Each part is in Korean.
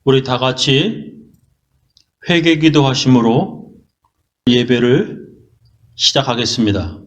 우리 다 같이 회개 기도하심으로 예배를 시작하겠습니다.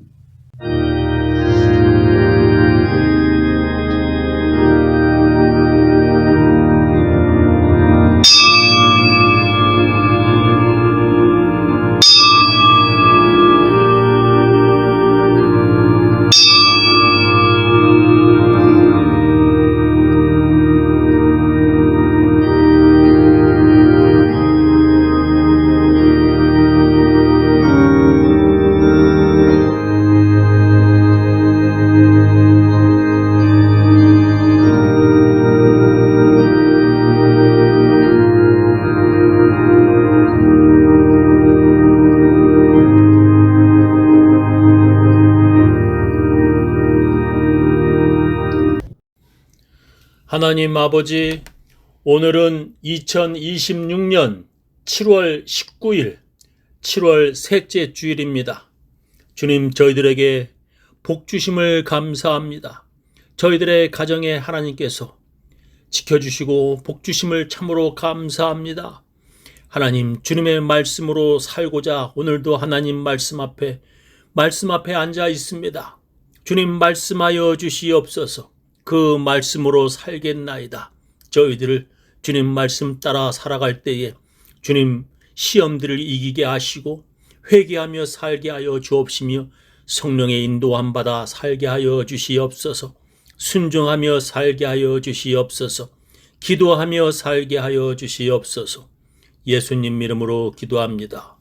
하나님 아버지, 오늘은 2026년 7월 19일, 7월 셋째 주일입니다. 주님, 저희들에게 복 주심을 감사합니다. 저희들의 가정에 하나님께서 지켜주시고 복 주심을 참으로 감사합니다. 하나님, 주님의 말씀으로 살고자 오늘도 하나님 말씀 앞에 앉아 있습니다. 주님, 말씀하여 주시옵소서. 그 말씀으로 살겠나이다. 저희들을 주님 말씀 따라 살아갈 때에 주님 시험들을 이기게 하시고 회개하며 살게 하여 주옵시며 성령의 인도함 받아 살게 하여 주시옵소서. 순종하며 살게 하여 주시옵소서. 기도하며 살게 하여 주시옵소서. 예수님 이름으로 기도합니다.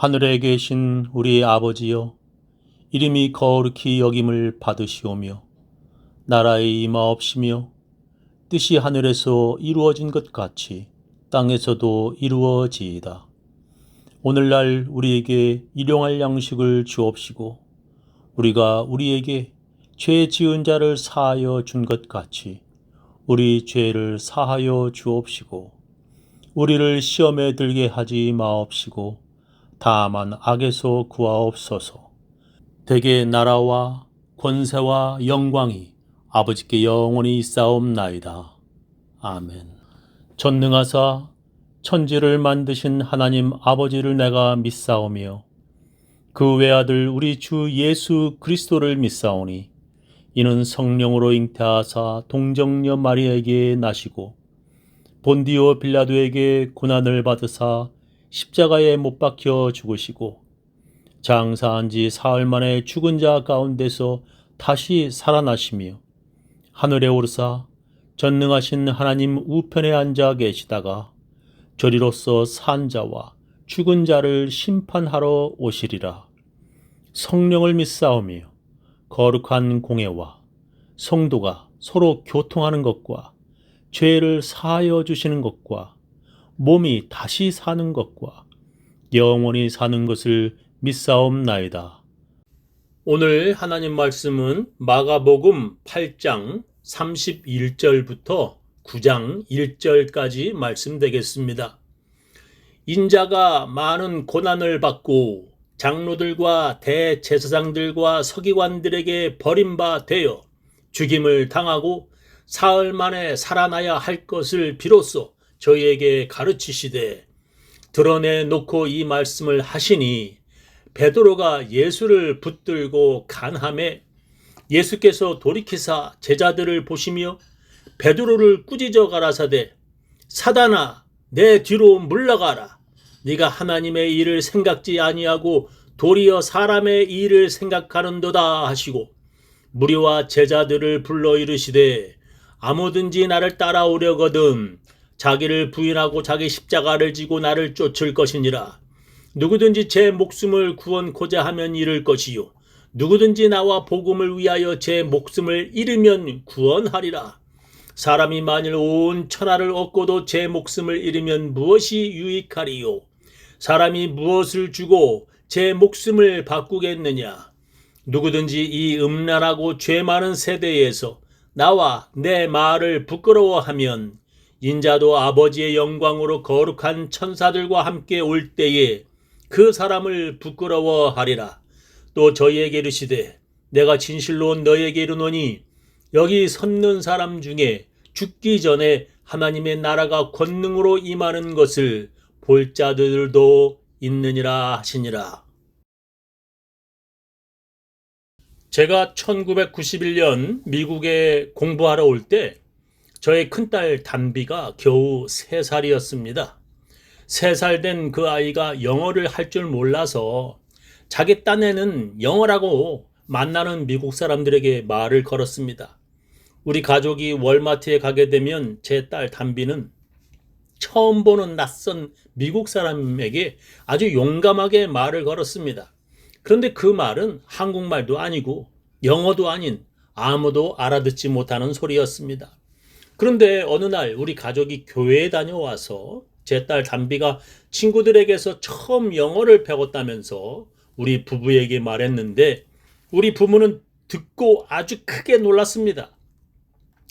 하늘에 계신 우리 아버지여, 이름이 거룩히 여김을 받으시오며 나라의 임하옵시며 뜻이 하늘에서 이루어진 것 같이 땅에서도 이루어지이다. 오늘날 우리에게 일용할 양식을 주옵시고 우리가 우리에게 죄 지은 자를 사하여 준 것 같이 우리 죄를 사하여 주옵시고 우리를 시험에 들게 하지 마옵시고 다만 악에서 구하옵소서. 대개 나라와 권세와 영광이 아버지께 영원히 있사옵나이다. 아멘. 전능하사 천지를 만드신 하나님 아버지를 내가 믿사오며 그 외아들 우리 주 예수 그리스도를 믿사오니 이는 성령으로 잉태하사 동정녀 마리아에게 나시고 본디오 빌라도에게 고난을 받으사 십자가에 못 박혀 죽으시고 장사한 지 사흘 만에 죽은 자 가운데서 다시 살아나시며 하늘에 오르사 전능하신 하나님 우편에 앉아 계시다가 저리로서 산 자와 죽은 자를 심판하러 오시리라. 성령을 믿사오며 거룩한 공예와 성도가 서로 교통하는 것과 죄를 사하여 주시는 것과 몸이 다시 사는 것과 영원히 사는 것을 믿사옵나이다. 오늘 하나님 말씀은 마가복음 8장 31절부터 9장 1절까지 말씀되겠습니다. 인자가 많은 고난을 받고 장로들과 대제사장들과 서기관들에게 버림바 되어 죽임을 당하고 사흘 만에 살아나야 할 것을 비로소 저희에게 가르치시되 드러내 놓고 이 말씀을 하시니 베드로가 예수를 붙들고 간함에 예수께서 돌이키사 제자들을 보시며 베드로를 꾸짖어 가라사대 사단아 내 뒤로 물러가라. 네가 하나님의 일을 생각지 아니하고 도리어 사람의 일을 생각하는도다 하시고 무리와 제자들을 불러 이르시되 아무든지 나를 따라오려거든 자기를 부인하고 자기 십자가를 지고 나를 쫓을 것이니라. 누구든지 제 목숨을 구원코자 하면 잃을 것이요 누구든지 나와 복음을 위하여 제 목숨을 잃으면 구원하리라. 사람이 만일 온 천하를 얻고도 제 목숨을 잃으면 무엇이 유익하리요? 사람이 무엇을 주고 제 목숨을 바꾸겠느냐? 누구든지 이 음란하고 죄 많은 세대에서 나와 내 말을 부끄러워하면 인자도 아버지의 영광으로 거룩한 천사들과 함께 올 때에 그 사람을 부끄러워하리라. 또 저희에게 이르시되 내가 진실로 너희에게 이르노니 여기 섰는 사람 중에 죽기 전에 하나님의 나라가 권능으로 임하는 것을 볼 자들도 있느니라 하시니라. 제가 1991년 미국에 공부하러 올 때 저의 큰딸 담비가 겨우 3살이었습니다. 3살 된 그 아이가 영어를 할 줄 몰라서 자기 딴에는 영어라고 만나는 미국 사람들에게 말을 걸었습니다. 우리 가족이 월마트에 가게 되면 제 딸 담비는 처음 보는 낯선 미국 사람에게 아주 용감하게 말을 걸었습니다. 그런데 그 말은 한국말도 아니고 영어도 아닌 아무도 알아듣지 못하는 소리였습니다. 그런데 어느 날 우리 가족이 교회에 다녀와서 제 딸 담비가 친구들에게서 처음 영어를 배웠다면서 우리 부부에게 말했는데 우리 부부는 듣고 아주 크게 놀랐습니다.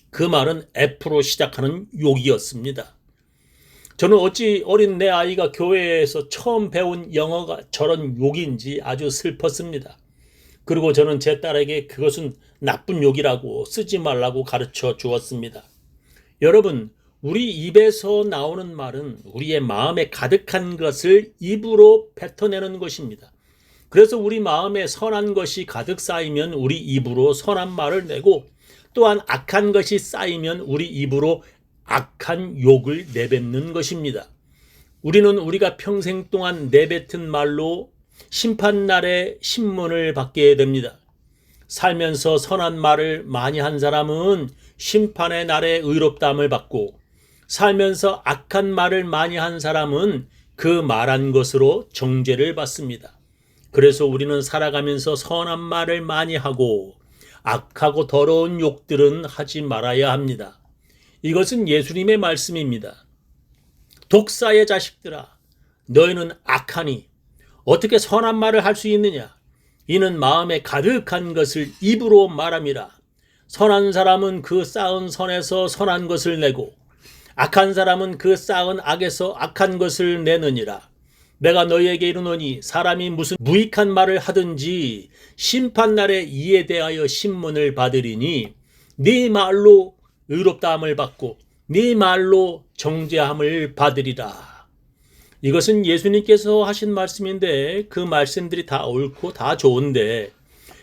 그 말은 F로 시작하는 욕이었습니다. 저는 어찌 어린 내 아이가 교회에서 처음 배운 영어가 저런 욕인지 아주 슬펐습니다. 그리고 저는 제 딸에게 그것은 나쁜 욕이라고 쓰지 말라고 가르쳐 주었습니다. 여러분, 우리 입에서 나오는 말은 우리의 마음에 가득한 것을 입으로 뱉어내는 것입니다. 그래서 우리 마음에 선한 것이 가득 쌓이면 우리 입으로 선한 말을 내고 또한 악한 것이 쌓이면 우리 입으로 악한 욕을 내뱉는 것입니다. 우리는 우리가 평생 동안 내뱉은 말로 심판날에 신문을 받게 됩니다. 살면서 선한 말을 많이 한 사람은 심판의 날에 의롭다함을 받고 살면서 악한 말을 많이 한 사람은 그 말한 것으로 정죄를 받습니다. 그래서 우리는 살아가면서 선한 말을 많이 하고 악하고 더러운 욕들은 하지 말아야 합니다. 이것은 예수님의 말씀입니다. 독사의 자식들아, 너희는 악하니 어떻게 선한 말을 할 수 있느냐? 이는 마음에 가득한 것을 입으로 말함이라. 선한 사람은 그 쌓은 선에서 선한 것을 내고 악한 사람은 그 쌓은 악에서 악한 것을 내느니라. 내가 너희에게 이르노니 사람이 무슨 무익한 말을 하든지 심판날에 이에 대하여 신문을 받으리니 네 말로 의롭다함을 받고 네 말로 정죄함을 받으리라. 이것은 예수님께서 하신 말씀인데 그 말씀들이 다 옳고 다 좋은데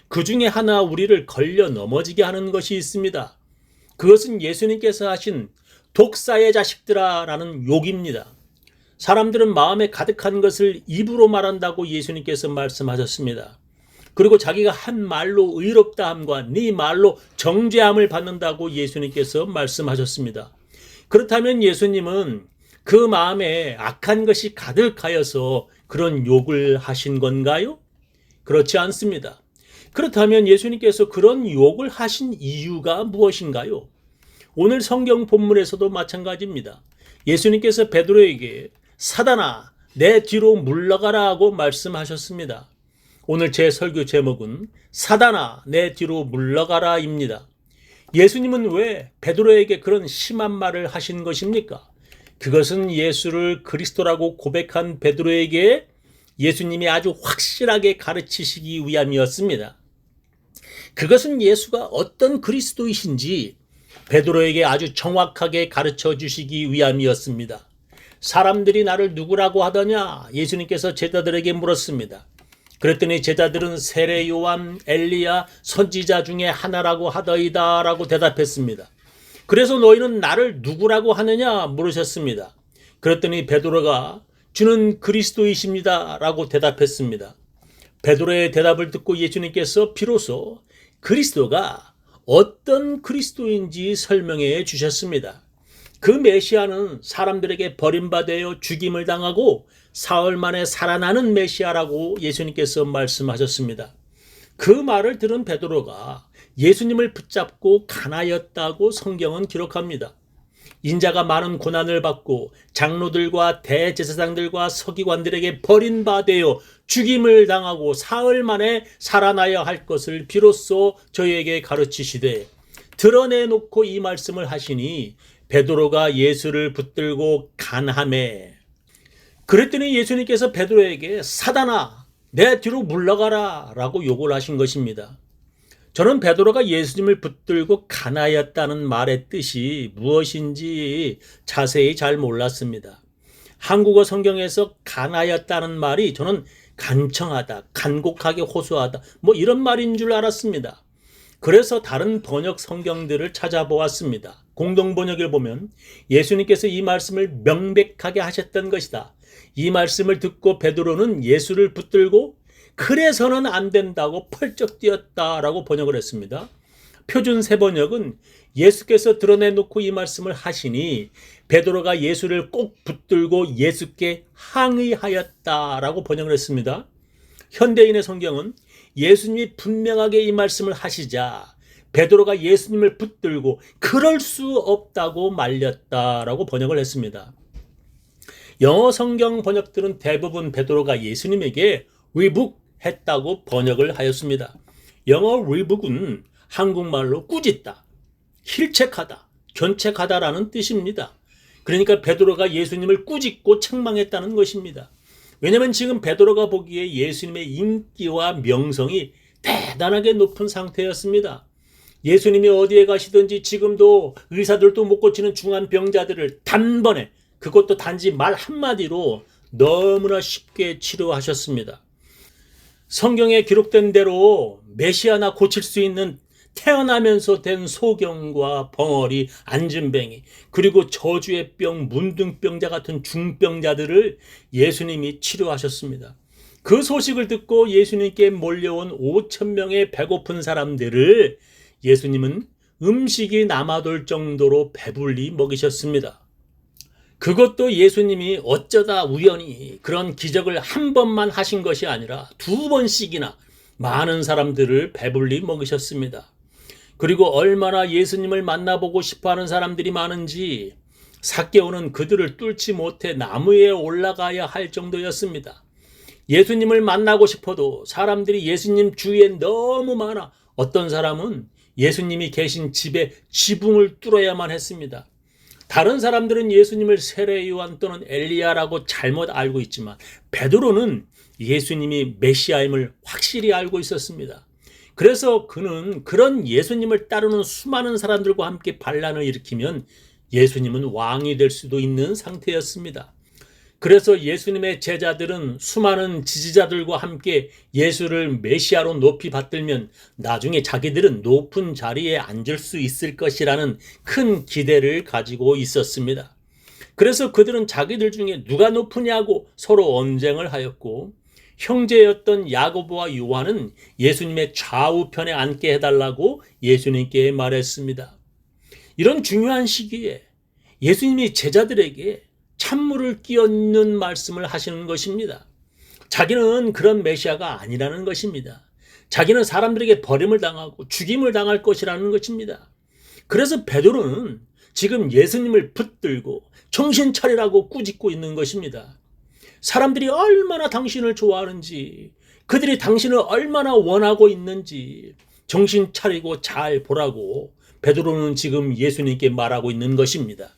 그 중에 하나 우리를 걸려 넘어지게 하는 것이 있습니다. 그것은 예수님께서 하신 독사의 자식들아 라는 욕입니다. 사람들은 마음에 가득한 것을 입으로 말한다고 예수님께서 말씀하셨습니다. 그리고 자기가 한 말로 의롭다함과 네 말로 정죄함을 받는다고 예수님께서 말씀하셨습니다. 그렇다면 예수님은 그 마음에 악한 것이 가득하여서 그런 욕을 하신 건가요? 그렇지 않습니다. 그렇다면 예수님께서 그런 욕을 하신 이유가 무엇인가요? 오늘 성경 본문에서도 마찬가지입니다. 예수님께서 베드로에게 사단아 내 뒤로 물러가라 하고 말씀하셨습니다. 오늘 제 설교 제목은 사단아 내 뒤로 물러가라입니다. 예수님은 왜 베드로에게 그런 심한 말을 하신 것입니까? 그것은 예수를 그리스도라고 고백한 베드로에게 예수님이 아주 확실하게 가르치시기 위함이었습니다. 그것은 예수가 어떤 그리스도이신지 베드로에게 아주 정확하게 가르쳐 주시기 위함이었습니다. 사람들이 나를 누구라고 하더냐? 예수님께서 제자들에게 물었습니다. 그랬더니 제자들은 세례 요한, 엘리야, 선지자 중에 하나라고 하더이다 라고 대답했습니다. 그래서 너희는 나를 누구라고 하느냐 물으셨습니다. 그랬더니 베드로가 주는 그리스도이십니다 라고 대답했습니다. 베드로의 대답을 듣고 예수님께서 비로소 그리스도가 어떤 그리스도인지 설명해 주셨습니다. 그 메시아는 사람들에게 버림받아 죽임을 당하고 사흘 만에 살아나는 메시아라고 예수님께서 말씀하셨습니다. 그 말을 들은 베드로가 예수님을 붙잡고 간하였다고 성경은 기록합니다. 인자가 많은 고난을 받고 장로들과 대제사장들과 서기관들에게 버림받아 죽임을 당하고 사흘 만에 살아나야 할 것을 비로소 저희에게 가르치시되 드러내놓고 이 말씀을 하시니 베드로가 예수를 붙들고 간하매. 그랬더니 예수님께서 베드로에게 사단아 내 뒤로 물러가라 라고 욕을 하신 것입니다. 저는 베드로가 예수님을 붙들고 간하였다는 말의 뜻이 무엇인지 자세히 잘 몰랐습니다. 한국어 성경에서 간하였다는 말이 저는 간청하다, 간곡하게 호소하다 이런 말인 줄 알았습니다. 그래서 다른 번역 성경들을 찾아보았습니다. 공동번역을 보면 예수님께서 이 말씀을 명백하게 하셨던 것이다. 이 말씀을 듣고 베드로는 예수를 붙들고 그래서는 안 된다고 펄쩍 뛰었다라고 번역을 했습니다. 표준 세번역은 예수께서 드러내놓고 이 말씀을 하시니 베드로가 예수를 꼭 붙들고 예수께 항의하였다라고 번역을 했습니다. 현대인의 성경은 예수님이 분명하게 이 말씀을 하시자 베드로가 예수님을 붙들고 그럴 수 없다고 말렸다라고 번역을 했습니다. 영어 성경 번역들은 대부분 베드로가 예수님에게 위북했다고 번역을 하였습니다. 영어 위북은 한국말로 꾸짖다, 힐책하다, 견책하다라는 뜻입니다. 그러니까 베드로가 예수님을 꾸짖고 책망했다는 것입니다. 왜냐하면 지금 베드로가 보기에 예수님의 인기와 명성이 대단하게 높은 상태였습니다. 예수님이 어디에 가시든지 지금도 의사들도 못 고치는 중한 병자들을 단번에 그것도 단지 말 한마디로 너무나 쉽게 치료하셨습니다. 성경에 기록된 대로 메시아나 고칠 수 있는 태어나면서 된 소경과 벙어리, 안진뱅이, 그리고 저주의 병, 문둥병자 같은 중병자들을 예수님이 치료하셨습니다. 그 소식을 듣고 예수님께 몰려온 5,000명의 배고픈 사람들을 예수님은 음식이 남아돌 정도로 배불리 먹이셨습니다. 그것도 예수님이 어쩌다 우연히 그런 기적을 한 번만 하신 것이 아니라 2번씩이나 많은 사람들을 배불리 먹이셨습니다. 그리고 얼마나 예수님을 만나보고 싶어하는 사람들이 많은지 삭개오는 그들을 뚫지 못해 나무 위에 올라가야 할 정도였습니다. 예수님을 만나고 싶어도 사람들이 예수님 주위에 너무 많아 어떤 사람은 예수님이 계신 집에 지붕을 뚫어야만 했습니다. 다른 사람들은 예수님을 세례 요한 또는 엘리야라고 잘못 알고 있지만 베드로는 예수님이 메시아임을 확실히 알고 있었습니다. 그래서 그는 그런 예수님을 따르는 수많은 사람들과 함께 반란을 일으키면 예수님은 왕이 될 수도 있는 상태였습니다. 그래서 예수님의 제자들은 수많은 지지자들과 함께 예수를 메시아로 높이 받들면 나중에 자기들은 높은 자리에 앉을 수 있을 것이라는 큰 기대를 가지고 있었습니다. 그래서 그들은 자기들 중에 누가 높으냐고 서로 언쟁을 하였고 형제였던 야고보와 요한은 예수님의 좌우편에 앉게 해달라고 예수님께 말했습니다. 이런 중요한 시기에 예수님이 제자들에게 찬물을 끼얹는 말씀을 하시는 것입니다. 자기는 그런 메시아가 아니라는 것입니다. 자기는 사람들에게 버림을 당하고 죽임을 당할 것이라는 것입니다. 그래서 베드로는 지금 예수님을 붙들고 정신 차리라고 꾸짖고 있는 것입니다. 사람들이 얼마나 당신을 좋아하는지, 그들이 당신을 얼마나 원하고 있는지 정신 차리고 잘 보라고 베드로는 지금 예수님께 말하고 있는 것입니다.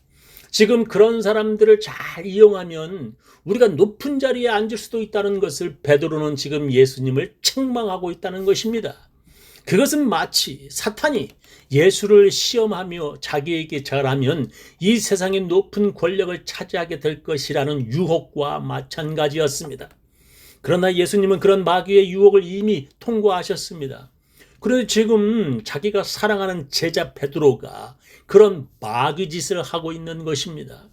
지금 그런 사람들을 잘 이용하면 우리가 높은 자리에 앉을 수도 있다는 것을 베드로는 지금 예수님을 책망하고 있다는 것입니다. 그것은 마치 사탄이 예수를 시험하며 자기에게 잘하면 이 세상의 높은 권력을 차지하게 될 것이라는 유혹과 마찬가지였습니다. 그러나 예수님은 그런 마귀의 유혹을 이미 통과하셨습니다. 그런데 지금 자기가 사랑하는 제자 베드로가 그런 마귀 짓을 하고 있는 것입니다.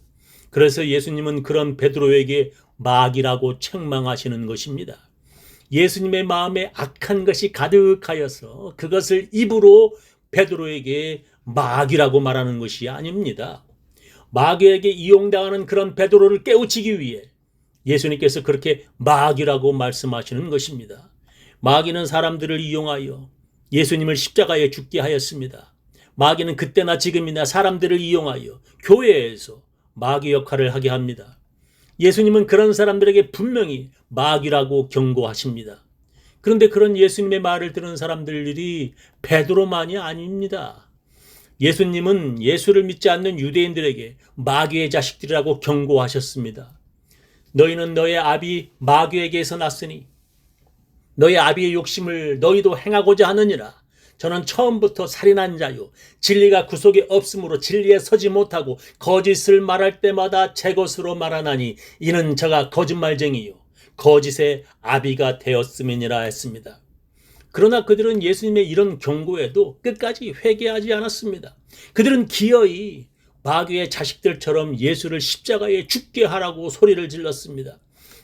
그래서 예수님은 그런 베드로에게 마귀라고 책망하시는 것입니다. 예수님의 마음에 악한 것이 가득하여서 그것을 입으로 베드로에게 마귀라고 말하는 것이 아닙니다. 마귀에게 이용당하는 그런 베드로를 깨우치기 위해 예수님께서 그렇게 마귀라고 말씀하시는 것입니다. 마귀는 사람들을 이용하여 예수님을 십자가에 죽게 하였습니다. 마귀는 그때나 지금이나 사람들을 이용하여 교회에서 마귀 역할을 하게 합니다. 예수님은 그런 사람들에게 분명히 마귀라고 경고하십니다. 그런데 그런 예수님의 말을 들은 사람들이 베드로만이 아닙니다. 예수님은 예수를 믿지 않는 유대인들에게 마귀의 자식들이라고 경고하셨습니다. 너희는 너의 아비 마귀에게서 났으니 너의 아비의 욕심을 너희도 행하고자 하느니라. 저는 처음부터 살인한 자요 진리가 구속에 없으므로 진리에 서지 못하고 거짓을 말할 때마다 제 것으로 말하나니 이는 저가 거짓말쟁이요 거짓의 아비가 되었음이니라 했습니다. 그러나 그들은 예수님의 이런 경고에도 끝까지 회개하지 않았습니다. 그들은 기어이 마귀의 자식들처럼 예수를 십자가에 죽게 하라고 소리를 질렀습니다.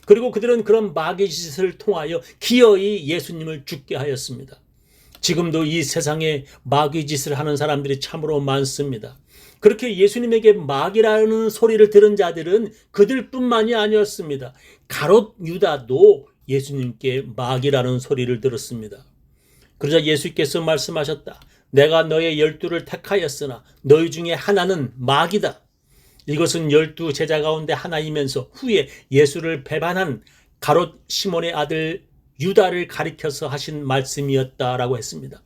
그리고 그들은 그런 마귀 짓을 통하여 기어이 예수님을 죽게 하였습니다. 지금도 이 세상에 마귀 짓을 하는 사람들이 참으로 많습니다. 그렇게 예수님에게 마귀라는 소리를 들은 자들은 그들뿐만이 아니었습니다. 가롯 유다도 예수님께 마귀라는 소리를 들었습니다. 그러자 예수께서 말씀하셨다. 내가 너의 12를 택하였으나 너희 중에 하나는 마귀다. 이것은 12 제자 가운데 하나이면서 후에 예수를 배반한 가롯 시몬의 아들 유다를 가리켜서 하신 말씀이었다라고 했습니다.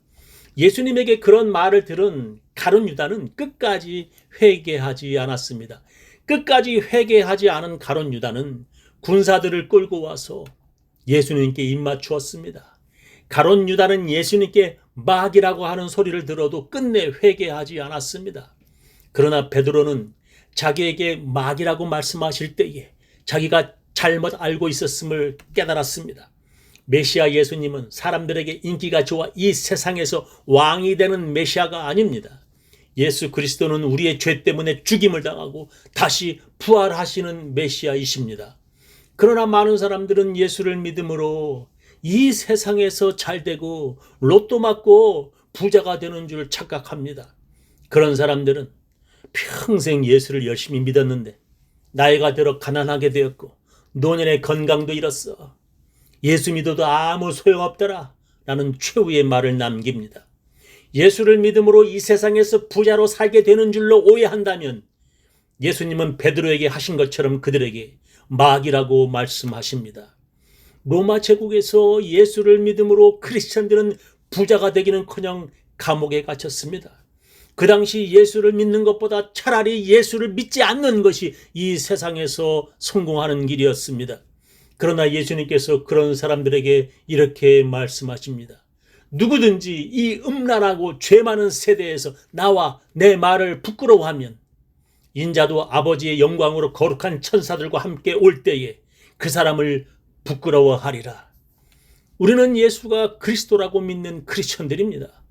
예수님에게 그런 말을 들은 가룟 유다는 끝까지 회개하지 않았습니다. 끝까지 회개하지 않은 가룟 유다는 군사들을 끌고 와서 예수님께 입맞추었습니다. 가룟 유다는 예수님께 마귀라고 하는 소리를 들어도 끝내 회개하지 않았습니다. 그러나 베드로는 자기에게 마귀라고 말씀하실 때에 자기가 잘못 알고 있었음을 깨달았습니다. 메시아 예수님은 사람들에게 인기가 좋아 이 세상에서 왕이 되는 메시아가 아닙니다. 예수 그리스도는 우리의 죄 때문에 죽임을 당하고 다시 부활하시는 메시아이십니다. 그러나 많은 사람들은 예수를 믿음으로 이 세상에서 잘되고 로또 맞고 부자가 되는 줄 착각합니다. 그런 사람들은 평생 예수를 열심히 믿었는데 나이가 들어 가난하게 되었고 노년의 건강도 잃었어. 예수 믿어도 아무 소용없더라 라는 최후의 말을 남깁니다. 예수를 믿음으로 이 세상에서 부자로 살게 되는 줄로 오해한다면 예수님은 베드로에게 하신 것처럼 그들에게 마귀라고 말씀하십니다. 로마 제국에서 예수를 믿음으로 크리스천들은 부자가 되기는커녕 감옥에 갇혔습니다. 그 당시 예수를 믿는 것보다 차라리 예수를 믿지 않는 것이 이 세상에서 성공하는 길이었습니다. 그러나 예수님께서 그런 사람들에게 이렇게 말씀하십니다. 누구든지 이 음란하고 죄 많은 세대에서 나와 내 말을 부끄러워하면 인자도 아버지의 영광으로 거룩한 천사들과 함께 올 때에 그 사람을 부끄러워하리라. 우리는 예수가 그리스도라고 믿는 크리스천들입니다.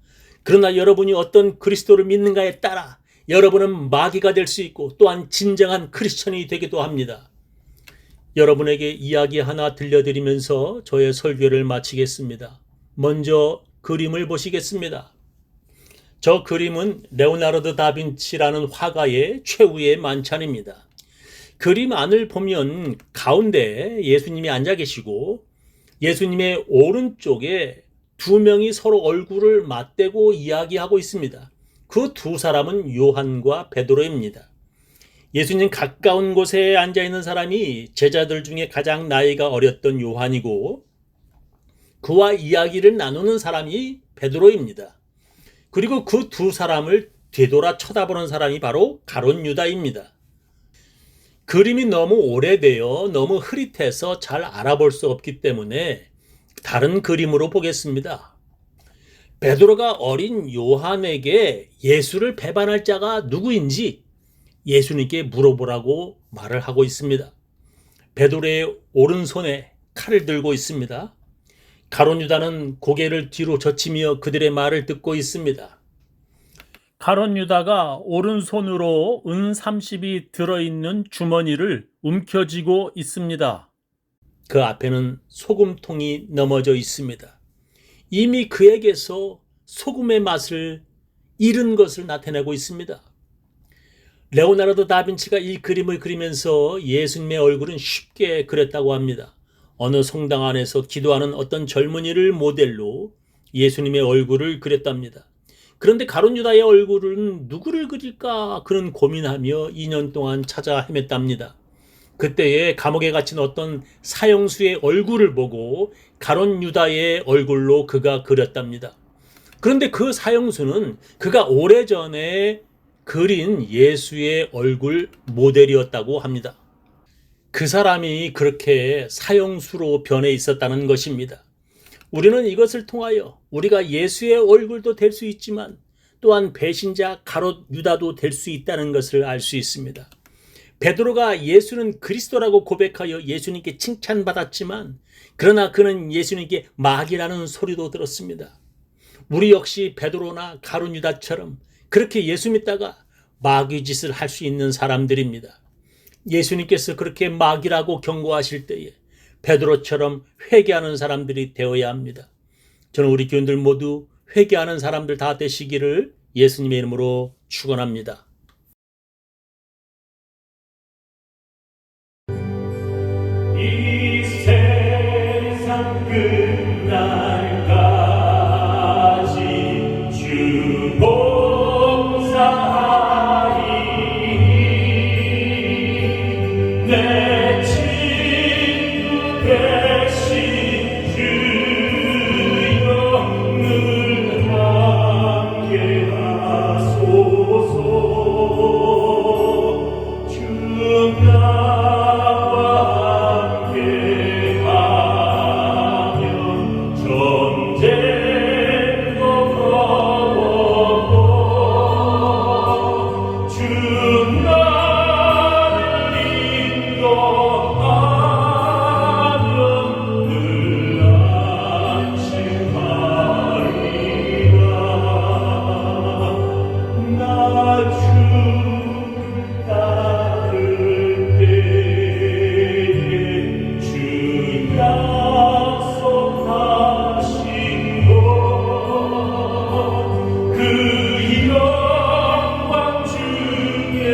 그러나 여러분이 어떤 그리스도를 믿는가에 따라 여러분은 마귀가 될 수 있고 또한 진정한 크리스천이 되기도 합니다. 여러분에게 이야기 하나 들려드리면서 저의 설교를 마치겠습니다. 먼저 그림을 보시겠습니다. 저 그림은 레오나르도 다빈치라는 화가의 최후의 만찬입니다. 그림 안을 보면 가운데 예수님이 앉아 계시고 예수님의 오른쪽에 두 명이 서로 얼굴을 맞대고 이야기하고 있습니다. 그 두 사람은 요한과 베드로입니다. 예수님 가까운 곳에 앉아있는 사람이 제자들 중에 가장 나이가 어렸던 요한이고 그와 이야기를 나누는 사람이 베드로입니다. 그리고 그 두 사람을 되돌아 쳐다보는 사람이 바로 가룟 유다입니다. 그림이 너무 오래되어 너무 흐릿해서 잘 알아볼 수 없기 때문에 다른 그림으로 보겠습니다. 베드로가 어린 요한에게 예수를 배반할 자가 누구인지 예수님께 물어보라고 말을 하고 있습니다. 베드로의 오른손에 칼을 들고 있습니다. 가룟 유다는 고개를 뒤로 젖히며 그들의 말을 듣고 있습니다. 가룟 유다가 오른손으로 은 30이 들어있는 주머니를 움켜쥐고 있습니다. 그 앞에는 소금통이 넘어져 있습니다. 이미 그에게서 소금의 맛을 잃은 것을 나타내고 있습니다. 레오나르도 다빈치가 이 그림을 그리면서 예수님의 얼굴은 쉽게 그렸다고 합니다. 어느 성당 안에서 기도하는 어떤 젊은이를 모델로 예수님의 얼굴을 그렸답니다. 그런데 가룟 유다의 얼굴은 누구를 그릴까 그런 고민하며 2년 동안 찾아 헤맸답니다. 그때에 감옥에 갇힌 어떤 사형수의 얼굴을 보고 가룟 유다의 얼굴로 그가 그렸답니다. 그런데 그 사형수는 그가 오래전에 그린 예수의 얼굴 모델이었다고 합니다. 그 사람이 그렇게 사형수로 변해 있었다는 것입니다. 우리는 이것을 통하여 우리가 예수의 얼굴도 될 수 있지만 또한 배신자 가룟 유다도 될 수 있다는 것을 알 수 있습니다. 베드로가 예수는 그리스도라고 고백하여 예수님께 칭찬받았지만 그러나 그는 예수님께 마귀라는 소리도 들었습니다. 우리 역시 베드로나 가룟 유다처럼 그렇게 예수 믿다가 마귀 짓을 할 수 있는 사람들입니다. 예수님께서 그렇게 마귀라고 경고하실 때에 베드로처럼 회개하는 사람들이 되어야 합니다. 저는 우리 교인들 모두 회개하는 사람들 다 되시기를 예수님의 이름으로 축원합니다. 이 세상 끝날까지 주 봉사하리 내 친구 되신 주여 늘 함께하소서 주 나와 함께하면 전쟁도 거웠고 주 나를 인도하면 늘 안심하리라 나 주를 따를 때에 주 약속하신 것그 영광 중에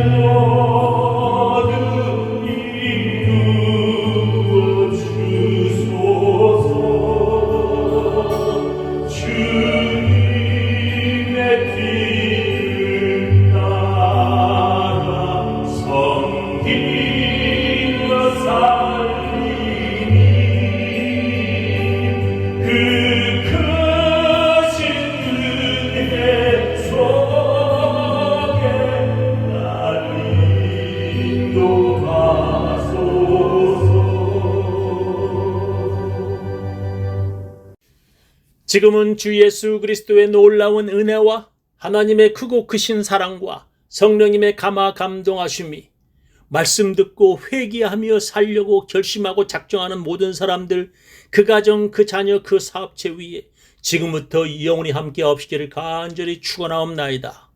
모두 이루어 주소서 주님의 길을 따라 섬기며 살리니 그 크신 은혜 속에 나를 인도하소서. 지금은 주 예수 그리스도의 놀라운 은혜와 하나님의 크고 크신 사랑과 성령님의 감화 감동하심이 말씀 듣고 회개하며 살려고 결심하고 작정하는 모든 사람들, 그 가정, 그 자녀, 그 사업체 위에 지금부터 영원히 함께 없기를 간절히 축원하옵나이다.